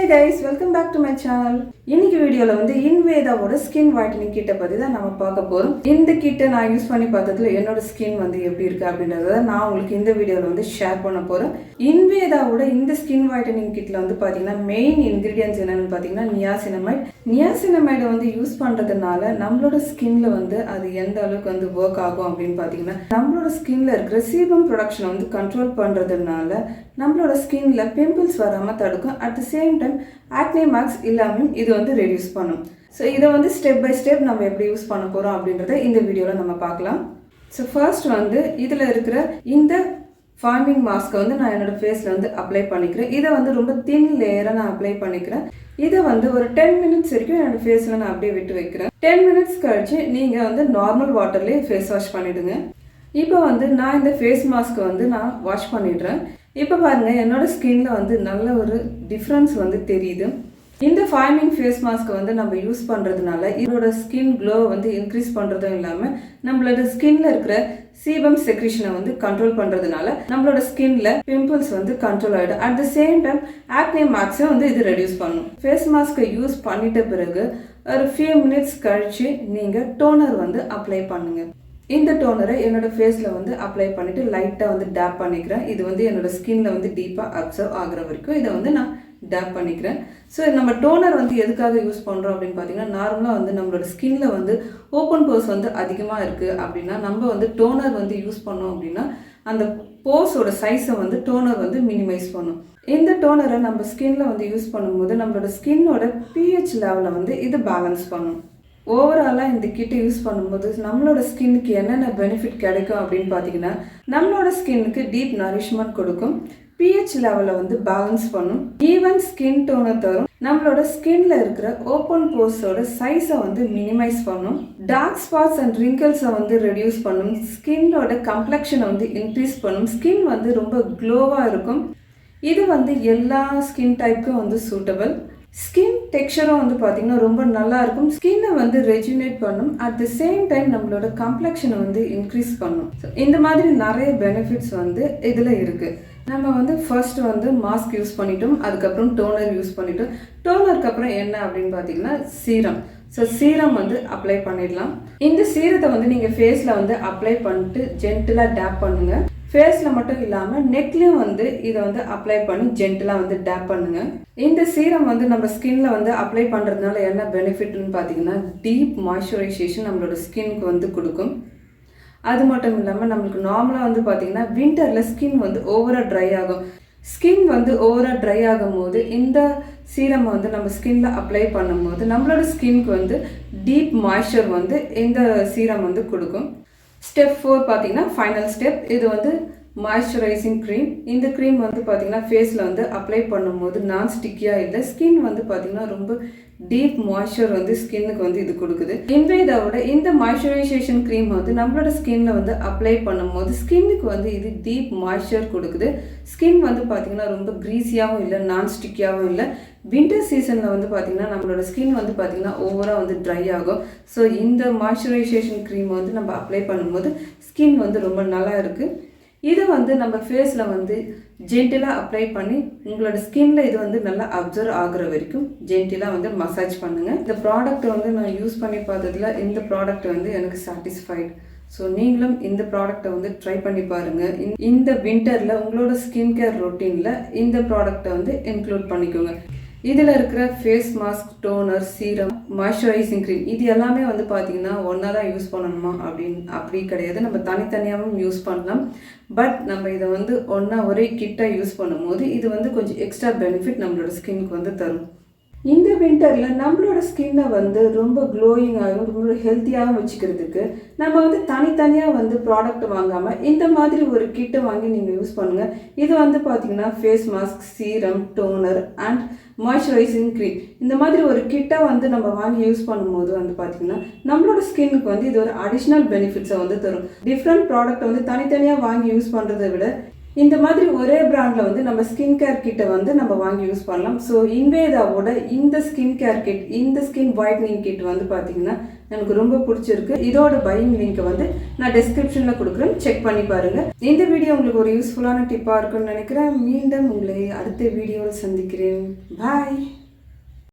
Hey guys, welcome back to my channel. இன்னைக்கு வீடியோல வந்து இன்வேதாவோட ஸ்கின் whitening கிட்ட பத்தி தான் நாம பார்க்க போறோம். இந்த கிட்ட நான் யூஸ் பண்ணி பார்த்ததுல என்னோட ஸ்கின் வந்து எப்படி இருக்கு அப்படிங்கறத நான் உங்களுக்கு இந்த வீடியோல வந்து ஷேர் பண்ண போறேன். இன்வேதாவோட இந்த ஸ்கின் whitening கிட்ல வந்து பாத்தீங்கன்னா மெயின் இன்கிரிடியன்ட்ஸ் என்னன்னு பாத்தீங்கன்னா நியாசினமைட் வந்து யூஸ் பண்றதுனால நம்மளோட ஸ்கின்ல வந்து அது எந்த அளவுக்கு வந்து வொர்க் ஆகும் அப்படின்னு பாத்தீங்கன்னா நம்மளோட ஸ்கின்ல இருக்கிற சீபம் ப்ரொடக்ஷனை வந்து கண்ட்ரோல் பண்றதுனால நம்மளோட ஸ்கின்ல பிம்பிள்ஸ் வராம தடுக்கும். At the same time acne marks இல்லாம இது வந்து ரெடியூஸ் பண்ணும். ஸோ இதை வந்து ஸ்டெப் பை ஸ்டெப் நம்ம எப்படி யூஸ் பண்ண போகிறோம் அப்படின்றத இந்த வீடியோவில் நம்ம பார்க்கலாம். ஸோ ஃபர்ஸ்ட் வந்து இதில் இருக்கிற இந்த ஃபார்மிங் மாஸ்க்கை வந்து நான் என்னோடய ஃபேஸில் வந்து அப்ளை பண்ணிக்கிறேன். இதை வந்து ரொம்ப தின் லேயராக நான் அப்ளை பண்ணிக்கிறேன். இதை வந்து ஒரு 10 மினிட்ஸ் வரைக்கும் என்னோடய ஃபேஸில் நான் அப்படியே விட்டு வைக்கிறேன். 10 மினிட்ஸ் கழிச்சு நீங்கள் வந்து நார்மல் வாட்டர்லேயே ஃபேஸ் வாஷ் பண்ணிவிடுங்க. இப்போ வந்து நான் இந்த ஃபேஸ் மாஸ்க்கை வந்து நான் வாஷ் பண்ணிடுறேன். இப்போ பாருங்கள் என்னோடய ஸ்கின்ல வந்து நல்ல ஒரு டிஃப்ரென்ஸ் வந்து தெரியுது. இந்த ஃபார்மிங் ஃபேஸ் மாஸ்க்கை வந்து நம்ம யூஸ் பண்ணுறதுனால இதோட ஸ்கின் க்ளோ வந்து இன்க்ரீஸ் பண்ணுறதும் இல்லாமல் நம்மளோட ஸ்கின்ல இருக்கிற சீபம் செக்ரிஷனை வந்து கண்ட்ரோல் பண்ணுறதுனால நம்மளோட ஸ்கின்ல பிம்பிள்ஸ் வந்து கண்ட்ரோல் ஆகிடும். At the same time acne மார்க்ஸை வந்து இது ரெடியூஸ் பண்ணும். ஃபேஸ் மாஸ்க்கை யூஸ் பண்ணிட்ட பிறகு ஒரு ஃபியூ மினிட்ஸ் கழிச்சு நீங்கள் டோனர் வந்து அப்ளை பண்ணுங்கள். இந்த டோனரை என்னோட ஃபேஸில் வந்து அப்ளை பண்ணிவிட்டு லைட்டாக வந்து டேப் பண்ணிக்கிறேன். இது வந்து என்னோட ஸ்கின்ல வந்து டீப்பாக அப்சர்வ் ஆகிற வரைக்கும் இதை வந்து நான் டேப் பண்ணிக்கிறேன். ஸோ நம்ம டோனர் வந்து எதுக்காக யூஸ் பண்ணுறோம் அப்படின்னு பார்த்தீங்கன்னா நார்மலாக வந்து நம்மளோட ஸ்கின்ல வந்து ஓப்பன் போர்ஸ் வந்து அதிகமாக இருக்குது அப்படின்னா நம்ம வந்து டோனர் வந்து யூஸ் பண்ணோம் அப்படின்னா அந்த போர்ஸோட சைஸை வந்து டோனர் வந்து மினிமைஸ் பண்ணும். இந்த டோனரை நம்ம ஸ்கின்ல வந்து யூஸ் பண்ணும்போது நம்மளோட ஸ்கின்னோட பிஹெச் லெவலில் வந்து இது பேலன்ஸ் பண்ணும். ஓவராலாக இந்த கிட்டை யூஸ் பண்ணும்போது நம்மளோட ஸ்கின்னுக்கு என்னென்ன பெனிஃபிட் கிடைக்கும் அப்படின்னு பார்த்தீங்கன்னா நம்மளோட ஸ்கின்னுக்கு டீப் நரிஷ்மெண்ட் கொடுக்கும், பிஹெச் லெவலில் வந்து பேலன்ஸ் பண்ணும், ஈவன் ஸ்கின் டோனை தரும், நம்மளோட ஸ்கின்ல இருக்கிற ஓப்பன் போர்ஸோட சைஸை வந்து மினிமைஸ் பண்ணும், டார்க் ஸ்பாட்ஸ் அண்ட் ரிங்கிள்ஸை வந்து ரெடியூஸ் பண்ணும், ஸ்கின்னோட கம்ப்ளெக்ஷனை வந்து இன்க்ரீஸ் பண்ணும், ஸ்கின் வந்து ரொம்ப க்ளோவாக இருக்கும். இது வந்து எல்லா ஸ்கின் டைப்புக்கும் வந்து சூட்டபிள். ஸ்கின் டெக்ஸ்சரும் வந்து பார்த்திங்கன்னா ரொம்ப நல்லா இருக்கும். ஸ்கின்னை வந்து ரெஜுனேட் பண்ணும். அட் த சேம் டைம் நம்மளோட கம்ப்ளெக்ஷனை வந்து இன்க்ரீஸ் பண்ணும். ஸோ இந்த மாதிரி நிறைய பெனிஃபிட்ஸ் வந்து இதில் இருக்குது. நம்ம வந்து ஃபர்ஸ்ட் வந்து மாஸ்க் யூஸ் பண்ணிட்டோம், அதுக்கப்புறம் டோனர் யூஸ் பண்ணிட்டோம். டோனருக்கு அப்புறம் என்ன அப்படின்னு பார்த்தீங்கன்னா சீரம். ஸோ சீரம் வந்து அப்ளை பண்ணிடலாம். இந்த சீரத்தை வந்து நீங்கள் ஃபேஸில் வந்து அப்ளை பண்ணிட்டு ஜென்டிலாக டேப் பண்ணுங்கள். ஃபேஸில் மட்டும் இல்லாமல் நெக்லையும் வந்து இதை வந்து அப்ளை பண்ணி ஜென்டிலாக வந்து டேப் பண்ணுங்கள். இந்த சீரம் வந்து நம்ம ஸ்கின்ல வந்து அப்ளை பண்ணுறதுனால என்ன பெனிஃபிட்னு பார்த்தீங்கன்னா டீப் மாய்ஸ்சரைசேஷன் நம்மளோட ஸ்கின்க்கு வந்து கொடுக்கும். அது மட்டும் இல்லாமல் நம்மளுக்கு நார்மலாக வந்து பார்த்தீங்கன்னா வின்டரில் ஸ்கின் வந்து ஓவராக ட்ரை ஆகும். ஸ்கின் வந்து ஓவராக ட்ரை ஆகும் போது இந்த சீரம் வந்து நம்ம ஸ்கின்ல அப்ளை பண்ணும்போது நம்மளோட ஸ்கின்க்கு வந்து டீப் மாய்ஸ்சர் வந்து இந்த சீரம் வந்து கொடுக்கும். ஸ்டெப் 4 பார்த்தீங்கன்னா ஃபைனல் ஸ்டெப். இது வந்து மாய்ஸ்சரைசிங் க்ரீம். இந்த க்ரீம் வந்து பார்த்தீங்கன்னா ஃபேஸில் வந்து அப்ளை பண்ணும்போது நான் ஸ்டிக்கியாக இல்லை, ஸ்கின் வந்து பார்த்தீங்கன்னா ரொம்ப டீப் மாய்ஸ்சர் வந்து ஸ்கின்னுக்கு வந்து இது கொடுக்குது. இன்வேதாவோட இந்த மாய்ஸ்சரைசேஷன் க்ரீம் வந்து நம்மளோட ஸ்கின்ல வந்து அப்ளை பண்ணும்போது ஸ்கின்னுக்கு வந்து இது டீப் மாய்ஸ்சர் கொடுக்குது. ஸ்கின் வந்து பார்த்தீங்கன்னா ரொம்ப க்ரீஸியாகவும் இல்லை, நான் ஸ்டிக்கியாகவும் இல்லை. வின்டர் சீசனில் வந்து பார்த்திங்கன்னா நம்மளோட ஸ்கின் வந்து பார்த்திங்கன்னா ஓவராக வந்து ட்ரை ஆகும். ஸோ இந்த மாய்ஸ்சரைசேஷன் க்ரீம் வந்து நம்ம அப்ளை பண்ணும்போது ஸ்கின் வந்து ரொம்ப நல்லா இருக்குது. இதை வந்து நம்ம ஃபேஸில் வந்து ஜென்டிலாக அப்ளை பண்ணி உங்களோட ஸ்கின்ல இது வந்து நல்லா அப்சர்வ் ஆகுற வரைக்கும் ஜென்டிலாக வந்து மசாஜ் பண்ணுங்கள். இந்த ப்ராடக்ட்டை வந்து நான் யூஸ் பண்ணி பார்த்ததுல இந்த ப்ராடக்ட் வந்து எனக்கு சாட்டிஸ்ஃபைடு. ஸோ நீங்களும் இந்த ப்ராடக்டை வந்து ட்ரை பண்ணி பாருங்கள். இந்த வின்டரில் உங்களோட ஸ்கின் கேர் ரொட்டீனில் இந்த ப்ராடக்டை வந்து இன்க்ளூட் பண்ணிக்கோங்க. இதில் இருக்கிற face mask, toner, serum, moisturizing cream இது எல்லாமே வந்து பார்த்தீங்கன்னா ஒன்றா தான் யூஸ் பண்ணணுமா அப்படி கிடையாது. நம்ம தனித்தனியாகவும் யூஸ் பண்ணலாம். பட் நம்ம இதை வந்து ஒன்றா ஒரே கிட்டாக யூஸ் பண்ணும்போது இது வந்து கொஞ்சம் எக்ஸ்ட்ரா பெனிஃபிட் நம்மளோட ஸ்கின்க்கு வந்து தரும். இந்த வின்டரில் நம்மளோட ஸ்கின்னை வந்து ரொம்ப க்ளோயிங்காகவும் ரொம்ப ஹெல்த்தியாகவும் வச்சுக்கிறதுக்கு நம்ம வந்து தனித்தனியாக வந்து ப்ராடக்ட் வாங்காமல் இந்த மாதிரி ஒரு கிட்டை வாங்கி நீங்கள் யூஸ் பண்ணுங்கள். இது வந்து பார்த்தீங்கன்னா face mask, serum, toner and moisturizing cream இந்த மாதிரி ஒரு கிட்டை வந்து நம்ம வாங்கி யூஸ் பண்ணும்போது வந்து பார்த்தீங்கன்னா நம்மளோட ஸ்கின்னுக்கு வந்து இது ஒரு அடிஷ்னல் பெனிஃபிட்ஸை வந்து தரும். டிஃப்ரெண்ட் ப்ராடக்ட்டை வந்து தனித்தனியாக வாங்கி யூஸ் பண்ணுறதை விட இந்த மாதிரி ஒரே பிராண்டில் வந்து நம்ம ஸ்கின் கேர் கிட்டை வந்து நம்ம வாங்கி யூஸ் பண்ணலாம். ஸோ இன்வேதாவோட இந்த ஸ்கின் கேர் கிட், இந்த ஸ்கின் வைட்னிங் கிட் வந்து பார்த்தீங்கன்னா எனக்கு ரொம்ப பிடிச்சிருக்கு. இதோட பையிங் லிங்க்கை வந்து நான் டிஸ்கிரிப்ஷனில் கொடுக்குறேன், செக் பண்ணி பாருங்கள். இந்த வீடியோ உங்களுக்கு ஒரு யூஸ்ஃபுல்லான டிப்பாக இருக்குன்னு நினைக்கிறேன். மீண்டும் உங்களை அடுத்த வீடியோவில் சந்திக்கிறேன். பாய்.